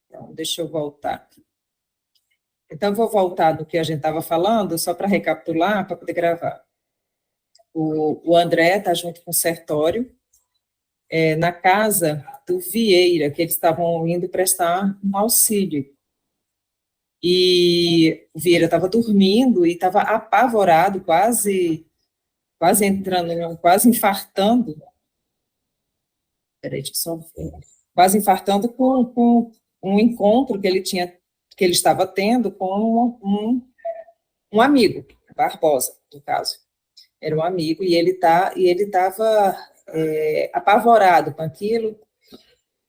Então, deixa eu voltar. Então, vou voltar do que a gente estava falando, só para recapitular, para poder gravar. O André está junto com o Sertório, na casa do Vieira, que eles estavam indo prestar um auxílio. E o Vieira estava dormindo e estava apavorado, quase entrando, quase infartando. Peraí, deixa eu só ver. Quase infartando com um encontro que ele estava tendo com um amigo, Barbosa, no caso. Era um amigo, e ele estava apavorado com aquilo.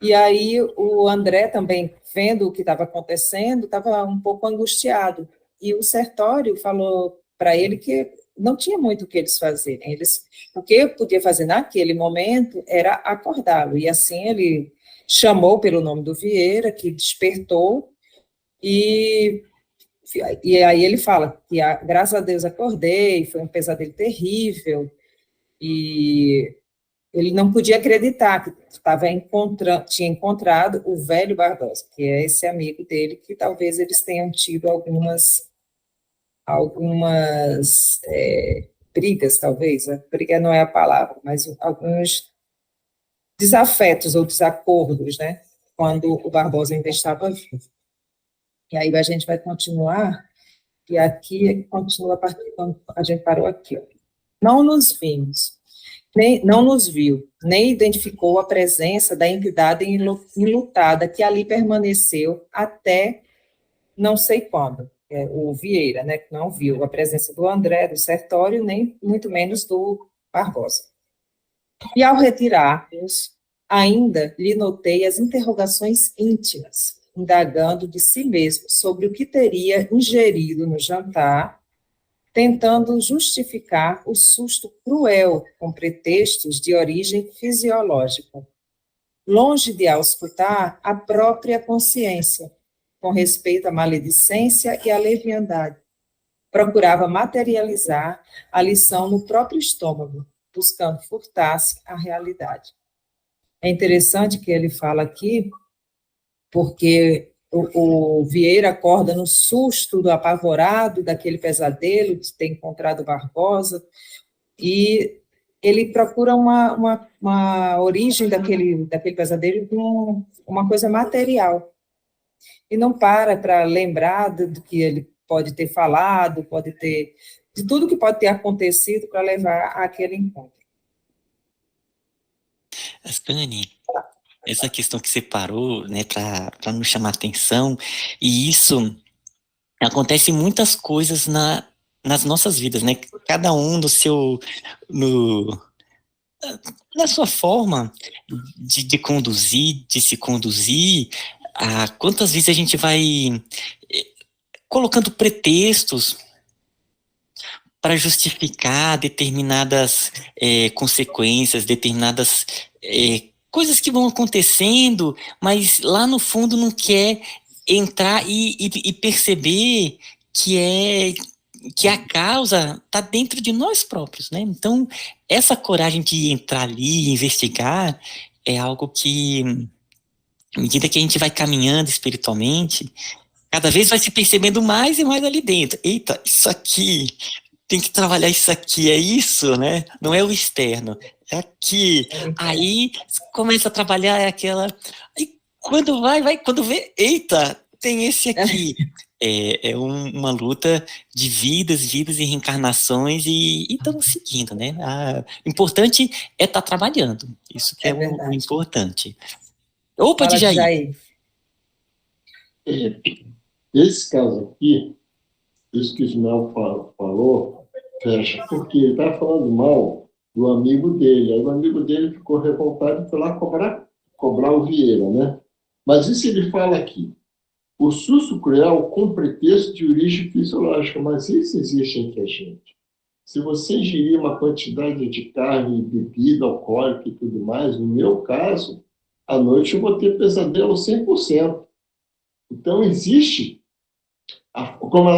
E aí o André também, vendo o que estava acontecendo, estava um pouco angustiado. E o Sertório falou para ele que não tinha muito o que eles fazerem. O que podia fazer naquele momento era acordá-lo. E assim ele chamou pelo nome do Vieira, que despertou, e aí ele fala que, graças a Deus, acordei, foi um pesadelo terrível, e ele não podia acreditar que tinha encontrado o velho Barbosa, que é esse amigo dele, que talvez eles tenham tido algumas brigas, talvez, a briga não é a palavra, mas alguns desafetos ou desacordos, né, quando o Barbosa ainda estava vivo. E aí a gente vai continuar, e aqui continua a partir quando a gente parou aqui. Ó. Não nos viu, nem identificou a presença da entidade enlutada que ali permaneceu até não sei quando. O Vieira, né, que não viu a presença do André, do Sertório, nem muito menos do Barbosa. E ao retirar-nos, ainda lhe notei as interrogações íntimas, indagando de si mesmo sobre o que teria ingerido no jantar, tentando justificar o susto cruel com pretextos de origem fisiológica, longe de auscultar a própria consciência, com respeito à maledicência e à leviandade. Procurava materializar a lição no próprio estômago, buscando furtar-se à realidade. É interessante que ele fala aqui, porque o Vieira acorda no susto do apavorado, daquele pesadelo de ter encontrado Barbosa, e ele procura uma origem daquele pesadelo com uma coisa material, e não para lembrar do que ele pode ter falado, de tudo que pode ter acontecido para levar àquele encontro. Ascani, essa questão que você parou, né, para nos chamar atenção, e isso acontece muitas coisas nas nossas vidas, né? Cada um na sua forma de conduzir, de se conduzir. Quantas vezes a gente vai colocando pretextos para justificar determinadas consequências, determinadas coisas que vão acontecendo, mas lá no fundo não quer entrar e perceber que a causa está dentro de nós próprios, né? Então, essa coragem de entrar ali e investigar é algo que, à medida que a gente vai caminhando espiritualmente, cada vez vai se percebendo mais e mais ali dentro. Eita, isso aqui, tem que trabalhar isso aqui, é isso, né? Não é o externo, é aqui. Aí, começa a trabalhar aquela... Aí, quando vê, eita, tem esse aqui. É uma luta de vidas e reencarnações e estamos seguindo, né? O importante é estar trabalhando. Isso que é o importante. Opa, Djaí! Esse caso aqui, isso que o Ismael falou, fecha, porque ele estava falando mal do amigo dele. Aí o amigo dele ficou revoltado e foi lá cobrar o Vieira, né? Mas isso ele fala aqui. O susto cruel com pretexto de origem fisiológica, mas isso existe entre a gente. Se você ingerir uma quantidade de carne, bebida, alcoólica e tudo mais, no meu caso, à noite eu vou ter pesadelo 100%. Então, existe, como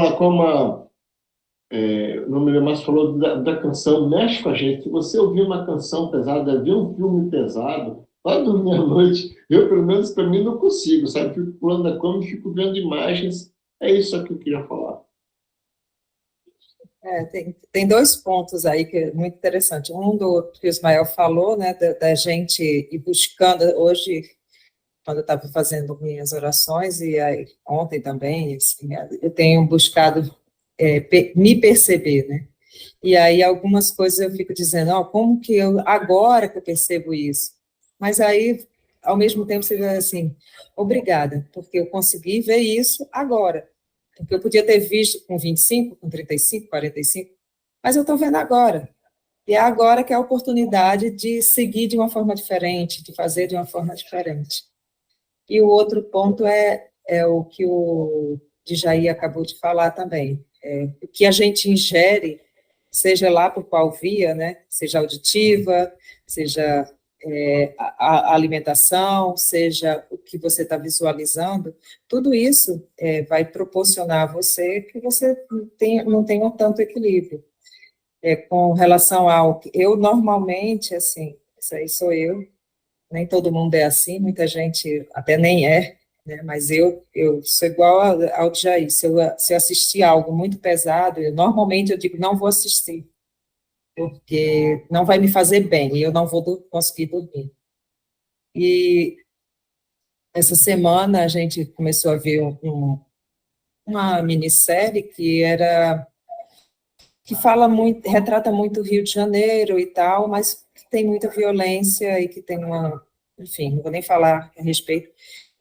não me lembro mais, falou da canção, mexe com a gente. Se você ouvir uma canção pesada, ver um filme pesado, Para dormir à noite, eu, pelo menos, para mim, não consigo, sabe? Fico pulando da cama e fico vendo imagens. É isso que eu queria falar. Tem dois pontos aí que é muito interessante. Um do que o Ismael falou, né, da gente ir buscando, hoje, quando eu estava fazendo minhas orações, e aí, ontem também, assim, eu tenho buscado me perceber, né? E aí algumas coisas eu fico dizendo, como que eu, agora que eu percebo isso? Mas aí, ao mesmo tempo, você vai assim, obrigada, porque eu consegui ver isso agora. Porque eu podia ter visto com 25, com 35, 45, mas eu estou vendo agora. E é agora que é a oportunidade de seguir de uma forma diferente, de fazer de uma forma diferente. E o outro ponto é o que o Djaí acabou de falar também. O que a gente ingere, seja lá por qual via, né? Seja auditiva, seja a alimentação, seja o que você está visualizando, tudo isso vai proporcionar a você que você não tenha tanto equilíbrio. Com relação ao... Eu, normalmente, assim, isso aí sou eu, nem todo mundo é assim, muita gente até nem é, né? Mas eu sou igual ao Jair. Se eu assistir algo muito pesado, normalmente eu digo, não vou assistir, porque não vai me fazer bem, e eu não vou conseguir dormir. E essa semana a gente começou a ver uma minissérie que fala muito, retrata muito o Rio de Janeiro e tal, mas que tem muita violência e que tem enfim, não vou nem falar a respeito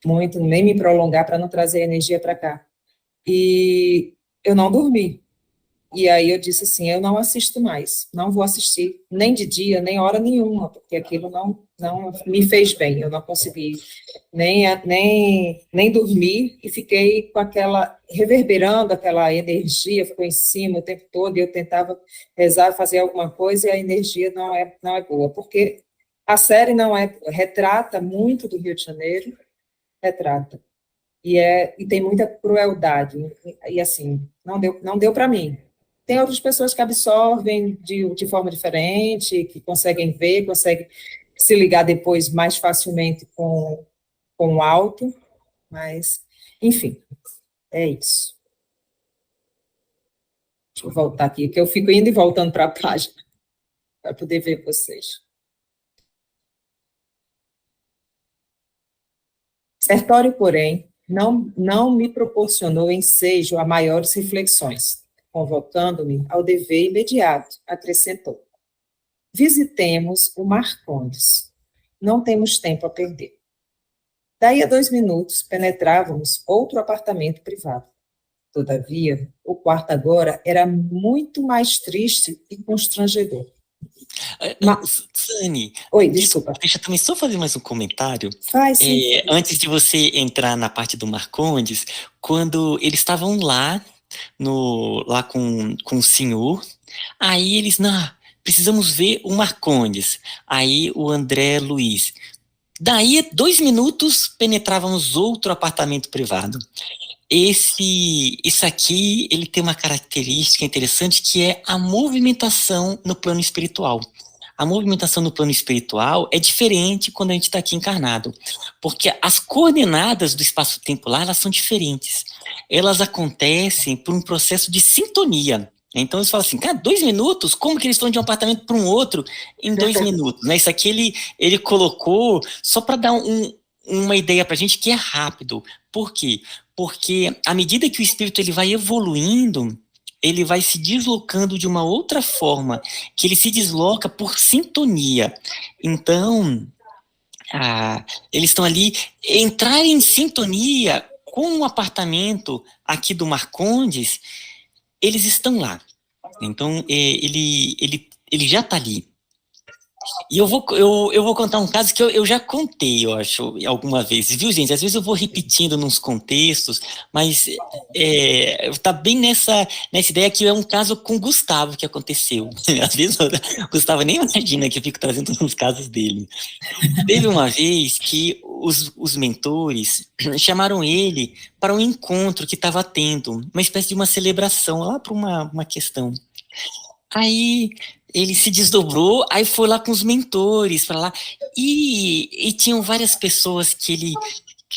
muito, nem me prolongar para não trazer energia para cá. E eu não dormi. E aí eu disse assim, eu não assisto mais, não vou assistir, nem de dia, nem hora nenhuma, porque aquilo não me fez bem, eu não consegui nem dormir, e fiquei com reverberando aquela energia, ficou em cima o tempo todo, e eu tentava rezar, fazer alguma coisa, e a energia não é boa, porque a série retrata muito do Rio de Janeiro, retrata, e tem muita crueldade, e assim, não deu para mim. Tem outras pessoas que absorvem de forma diferente, que conseguem ver, conseguem se ligar depois mais facilmente com o alto, mas, enfim, é isso. Deixa eu voltar aqui, que eu fico indo e voltando para a página, para poder ver vocês. Sertório, porém, não me proporcionou ensejo a maiores reflexões, convocando-me ao dever imediato, acrescentou. Visitemos o Marcondes. Não temos tempo a perder. Daí a 2 minutos, penetrávamos outro apartamento privado. Todavia, o quarto agora era muito mais triste e constrangedor. Sani, Oi, desculpa. Deixa eu também só fazer mais um comentário. Faz, sim. Antes de você entrar na parte do Marcondes, quando eles estavam lá, lá com o senhor, aí eles, não, precisamos ver o Marcondes. Aí o André Luiz. Daí, 2 minutos, penetrávamos outro apartamento privado. Esse aqui, ele tem uma característica interessante, que é a movimentação no plano espiritual. A movimentação no plano espiritual é diferente quando a gente está aqui encarnado, porque as coordenadas do espaço-tempo lá, elas são diferentes. Elas acontecem por um processo de sintonia. Então, eles falam assim, cara, 2 minutos? Como que eles estão de um apartamento para um outro em 2 minutos? Né? Isso aqui ele colocou só para dar uma ideia para a gente que é rápido. Por quê? Porque à medida que o espírito ele vai evoluindo, ele vai se deslocando de uma outra forma, que ele se desloca por sintonia. Então, eles estão ali, entrar em sintonia com o apartamento aqui do Marcondes, eles estão lá. Então, ele já está ali. E eu vou contar um caso que eu já contei, eu acho, alguma vez, viu, gente? Às vezes eu vou repetindo nos contextos, mas tá bem nessa ideia que é um caso com o Gustavo que aconteceu. Às vezes o Gustavo nem imagina que eu fico trazendo uns casos dele. Teve uma vez que os mentores chamaram ele para um encontro que estava tendo, uma espécie de uma celebração lá para uma questão. Aí ele se desdobrou, aí foi lá com os mentores para lá, e tinham várias pessoas que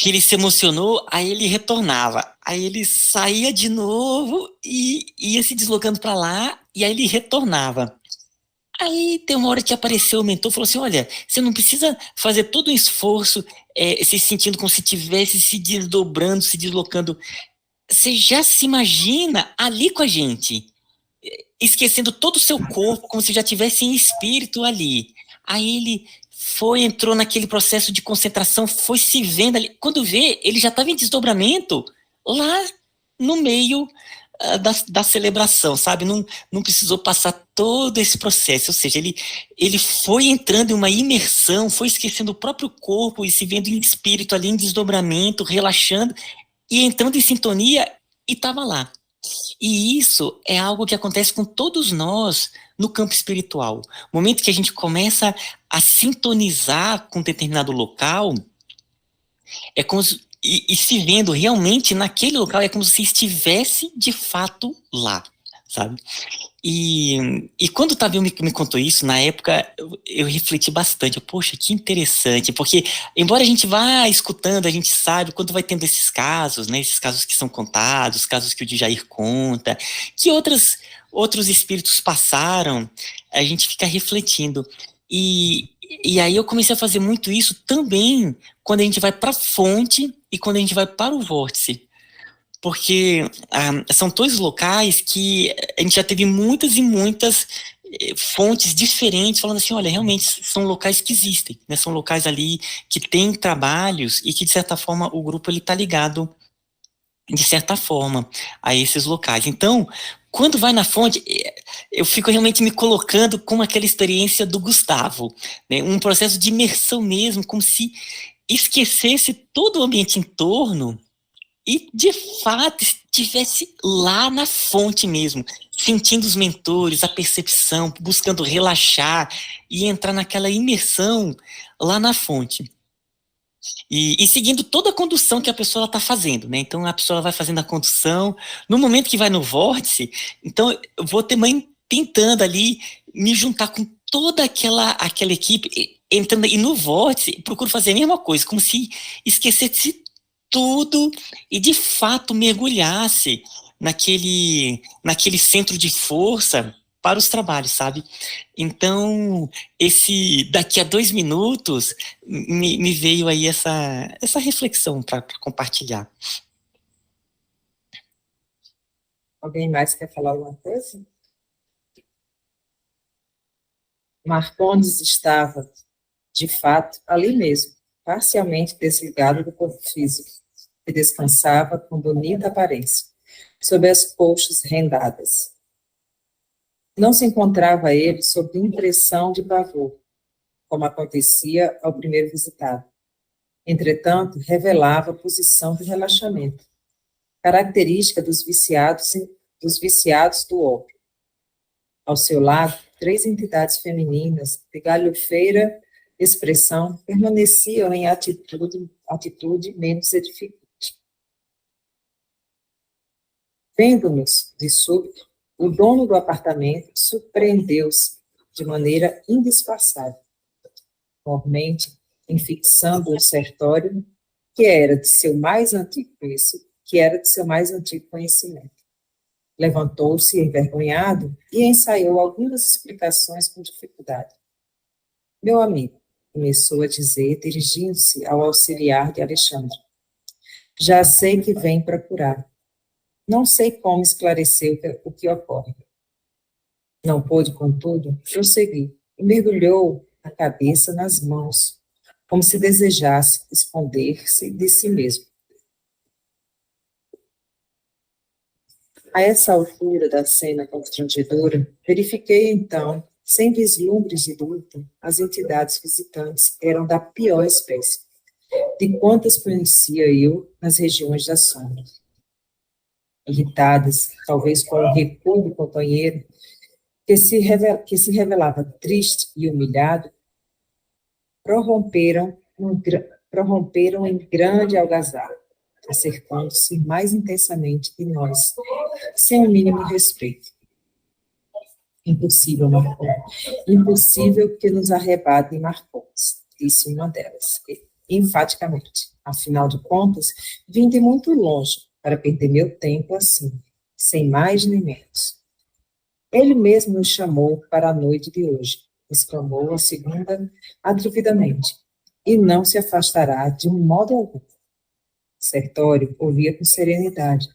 ele se emocionou, aí ele retornava, aí ele saía de novo e ia se deslocando para lá, e aí ele retornava. Aí tem uma hora que apareceu o mentor e falou assim: olha, você não precisa fazer todo um esforço, se sentindo como se estivesse se desdobrando, se deslocando. Você já se imagina ali com a gente, esquecendo todo o seu corpo, como se já tivesse em espírito ali. Aí ele foi, entrou naquele processo de concentração, foi se vendo ali. Quando vê, ele já estava em desdobramento lá no meio da celebração, sabe? Não precisou passar todo esse processo, ou seja, ele foi entrando em uma imersão, foi esquecendo o próprio corpo e se vendo em espírito ali, em desdobramento, relaxando, e entrando em sintonia, e estava lá. E isso é algo que acontece com todos nós no campo espiritual. No momento que a gente começa a sintonizar com determinado local, é como se, e se vendo realmente naquele local, é como se estivesse de fato lá, sabe? E quando o Tavio me contou isso, na época, eu refleti bastante. Poxa, que interessante, porque embora a gente vá escutando, a gente sabe quando vai tendo esses casos, né, esses casos que são contados, casos que o Djair conta, que outros espíritos passaram, a gente fica refletindo. E aí eu comecei a fazer muito isso também quando a gente vai para a fonte e quando a gente vai para o vórtice. Porque são dois locais que a gente já teve muitas e muitas fontes diferentes falando assim, olha, realmente são locais que existem, né? São locais ali que têm trabalhos e que, de certa forma, o grupo está ligado, de certa forma, a esses locais. Então, quando vai na fonte, eu fico realmente me colocando com aquela experiência do Gustavo, né? Um processo de imersão mesmo, como se esquecesse todo o ambiente em torno e, de fato, estivesse lá na fonte mesmo, sentindo os mentores, a percepção, buscando relaxar e entrar naquela imersão lá na fonte. E seguindo toda a condução que a pessoa está fazendo, né? Então, a pessoa vai fazendo a condução. No momento que vai no vórtice, então, eu vou também tentando ali me juntar com toda aquela equipe, entrando e no vórtice, procuro fazer a mesma coisa, como se esquecesse tudo e de fato mergulhasse naquele centro de força para os trabalhos, sabe? Então, daqui a 2 minutos me veio aí essa reflexão para compartilhar. Alguém mais quer falar alguma coisa? Marcondes estava, de fato, ali mesmo, parcialmente desligado do corpo físico, e descansava com bonita aparência, sob as coxas rendadas. Não se encontrava ele sob impressão de pavor, como acontecia ao primeiro visitado. Entretanto, revelava posição de relaxamento, característica dos viciados do ópio. Ao seu lado, 3 entidades femininas de galhofeira expressão permaneciam em atitude menos edificante. Vendo-nos de súbito, o dono do apartamento surpreendeu-se de maneira indisfarçável, mormente enfixando o ofertório que era de seu mais antigo conhecimento. Levantou-se envergonhado e ensaiou algumas explicações com dificuldade. Meu amigo, começou a dizer, dirigindo-se ao auxiliar de Alexandre, já sei que vem procurar. Não sei como esclarecer o que ocorre. Não pôde, contudo, prosseguir e mergulhou a cabeça nas mãos, como se desejasse esconder-se de si mesmo. A essa altura da cena constrangedora, verifiquei então, sem vislumbres de dúvida, as entidades visitantes eram da pior espécie, de quantas conhecia eu nas regiões da sombra. Irritadas, talvez com o recuo do companheiro, que se revelava triste e humilhado, prorromperam em grande algazarra, acercando-se mais intensamente de nós, sem o mínimo respeito. Impossível, Marcondes. Impossível que nos arrebatem Marcondes, disse uma delas, enfaticamente. Afinal de contas, vim de muito longe para perder meu tempo assim, sem mais nem menos. Ele mesmo nos chamou para a noite de hoje, exclamou a segunda atrevidamente, e não se afastará de um modo algum. Sertório ouvia com serenidade,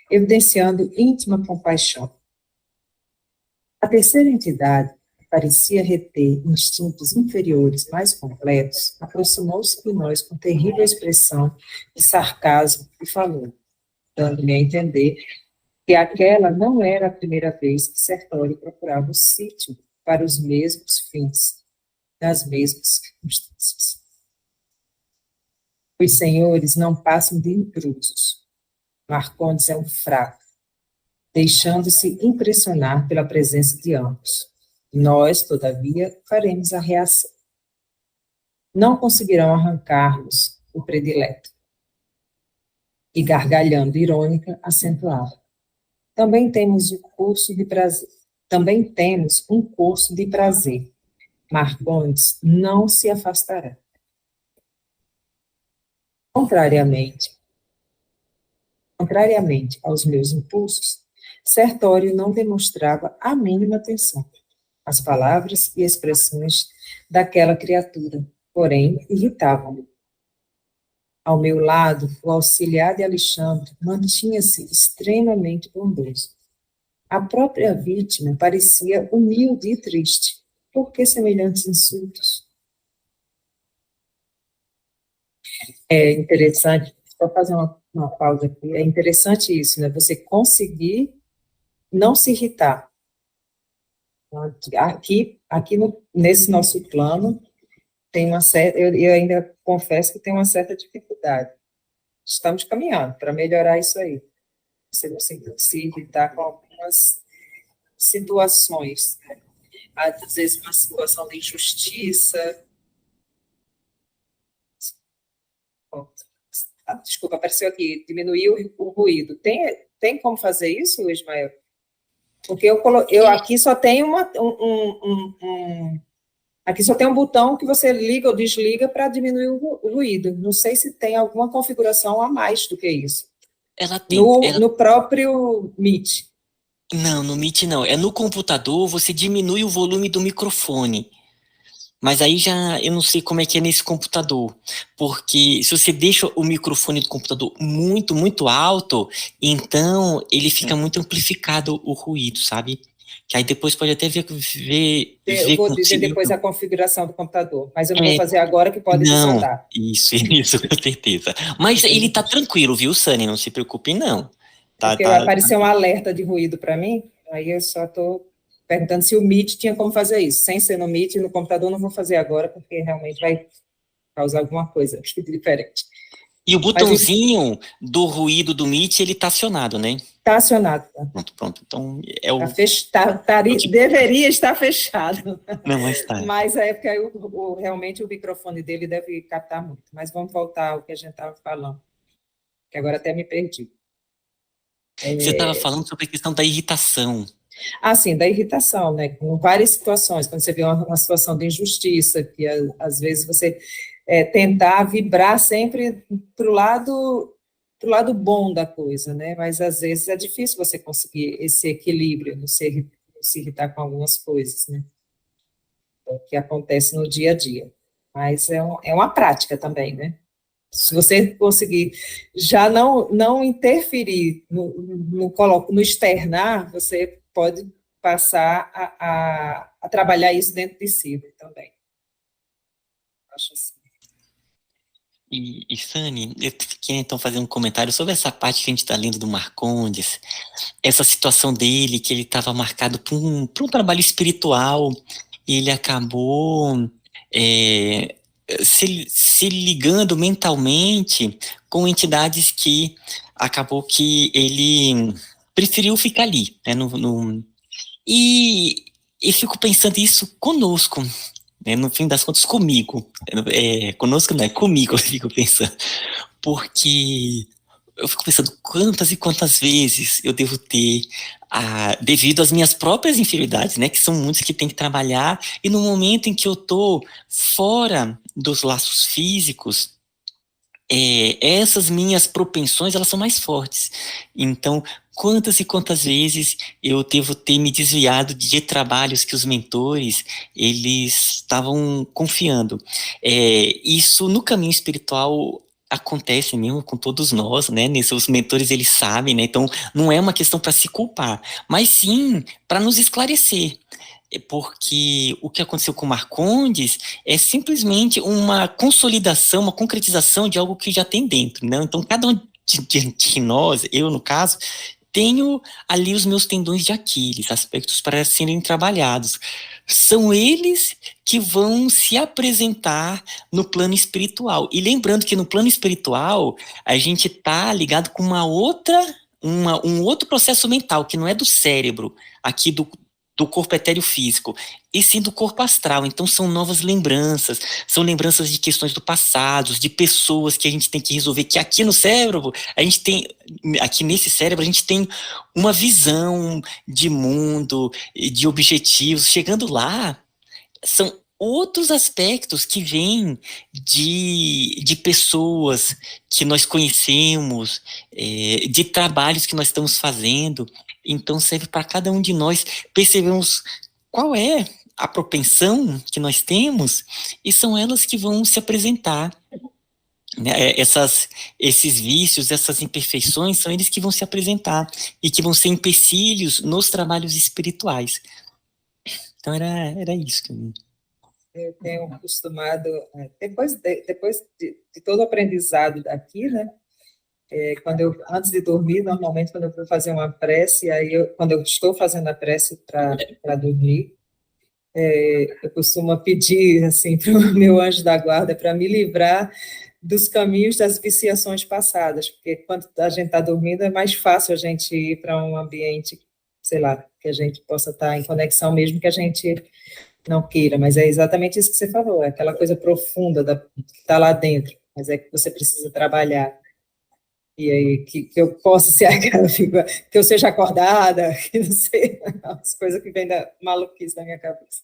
evidenciando íntima compaixão. A terceira entidade, que parecia reter instintos inferiores mais completos, aproximou-se de nós com terrível expressão de sarcasmo e falou, dando-me a entender que aquela não era a primeira vez que Sertório procurava o sítio para os mesmos fins, nas mesmas circunstâncias. Os senhores não passam de intrusos. Marcondes é um fraco, deixando-se impressionar pela presença de ambos. Nós, todavia, faremos a reação. Não conseguirão arrancar-nos o predileto. E gargalhando irônica, acentuava. Também temos um curso de prazer. Marcondes não se afastará. Contrariamente aos meus impulsos, Sertório não demonstrava a mínima atenção às palavras e expressões daquela criatura, porém irritavam-me. Ao meu lado, o auxiliar de Alexandre mantinha-se extremamente bondoso. A própria vítima parecia humilde e triste. Por que semelhantes insultos? É interessante, só fazer uma pausa aqui, é interessante isso, né? Você conseguir não se irritar. Nesse nosso plano, tem uma certa, eu ainda confesso que tem uma certa dificuldade. Estamos caminhando para melhorar isso aí. Você não se irritar com algumas situações, né? Às vezes uma situação de injustiça. Desculpa, apareceu aqui, diminuiu o ruído. Tem como fazer isso, Ismael? Porque eu aqui só tem aqui só tem um botão que você liga ou desliga para diminuir o ruído. Não sei se tem alguma configuração a mais do que isso. Ela tem. No próprio Meet. Não, no Meet não. É no computador, você diminui o volume do microfone. Mas aí já eu não sei como é que é nesse computador. Porque se você deixa o microfone do computador muito, muito alto, então ele fica muito amplificado o ruído, sabe? Que aí depois pode até ver eu vou contigo. dizer depois a configuração do computador, mas eu não vou fazer agora, que pode desandar. Isso, com certeza. Mas ele tá tranquilo, viu, Sani? Não se preocupe, não. Porque apareceu um alerta de ruído para mim, aí eu só estou perguntando se o Meet tinha como fazer isso. Sem ser no Meet, no computador não vou fazer agora, porque realmente vai causar alguma coisa diferente. E o botãozinho do ruído do Meet, ele tá acionado, né? Está acionado. Pronto. Então, deveria estar fechado. Não, mas tá. Mas é porque realmente o microfone dele deve captar muito. Mas vamos voltar ao que a gente estava falando, que agora até me perdi. Você estava falando sobre a questão da irritação. Sim, da irritação, né? Em várias situações, quando você vê uma situação de injustiça, que às vezes você tentar vibrar sempre para o lado bom da coisa, né? Mas às vezes é difícil você conseguir esse equilíbrio, não se irritar com algumas coisas, né? O que acontece no dia a dia. Mas é uma prática também, né? Se você conseguir já não interferir no externar, você pode passar a trabalhar isso dentro de si também. Acho assim. E Sani, eu queria então fazer um comentário sobre essa parte que a gente está lendo do Marcondes, essa situação dele, que ele estava marcado por um trabalho espiritual, e ele acabou se ligando mentalmente com entidades que acabou que ele preferiu ficar ali, né, e fico pensando isso conosco, né, no fim das contas comigo, conosco não é comigo, eu fico pensando, porque eu fico pensando quantas e quantas vezes eu devo ter, devido às minhas próprias inferioridades, né, que são muitos que tem que trabalhar, e no momento em que eu tô fora dos laços físicos, essas minhas propensões, elas são mais fortes. Então, quantas e quantas vezes eu devo ter me desviado de trabalhos que os mentores, eles estavam confiando. Isso no caminho espiritual acontece mesmo com todos nós, né? Os mentores, eles sabem, né? Então, não é uma questão para se culpar, mas sim para nos esclarecer. Porque o que aconteceu com Marcondes é simplesmente uma consolidação, uma concretização de algo que já tem dentro, né? Então, cada um de nós, eu no caso, tenho ali os meus tendões de Aquiles, aspectos para serem trabalhados. São eles que vão se apresentar no plano espiritual. E lembrando que no plano espiritual, a gente está ligado com um outro processo mental, que não é do cérebro, aqui do corpo etéreo físico, e sim do corpo astral. Então são novas lembranças, são lembranças de questões do passado, de pessoas que a gente tem que resolver, que aqui no cérebro, aqui nesse cérebro, a gente tem uma visão de mundo, de objetivos. Chegando lá, são outros aspectos que vêm de pessoas que nós conhecemos, de trabalhos que nós estamos fazendo. Então serve para cada um de nós percebermos qual é a propensão que nós temos, e são elas que vão se apresentar, né? Esses vícios, essas imperfeições, são eles que vão se apresentar e que vão ser empecilhos nos trabalhos espirituais. Então era isso. Eu tenho acostumado, depois de todo o aprendizado daqui, né? Antes de dormir, normalmente, quando eu vou fazer uma prece, quando eu estou fazendo a prece para dormir, eu costumo pedir, assim, para o meu anjo da guarda para me livrar dos caminhos das viciações passadas, porque quando a gente está dormindo, é mais fácil a gente ir para um ambiente, sei lá, que a gente possa estar em conexão, mesmo que a gente não queira, mas é exatamente isso que você falou, é aquela coisa profunda que está lá dentro, mas é que você precisa trabalhar. E aí, que eu possa ser aquela figura, que eu seja acordada, que não sei, as coisas que vêm da maluquice da minha cabeça.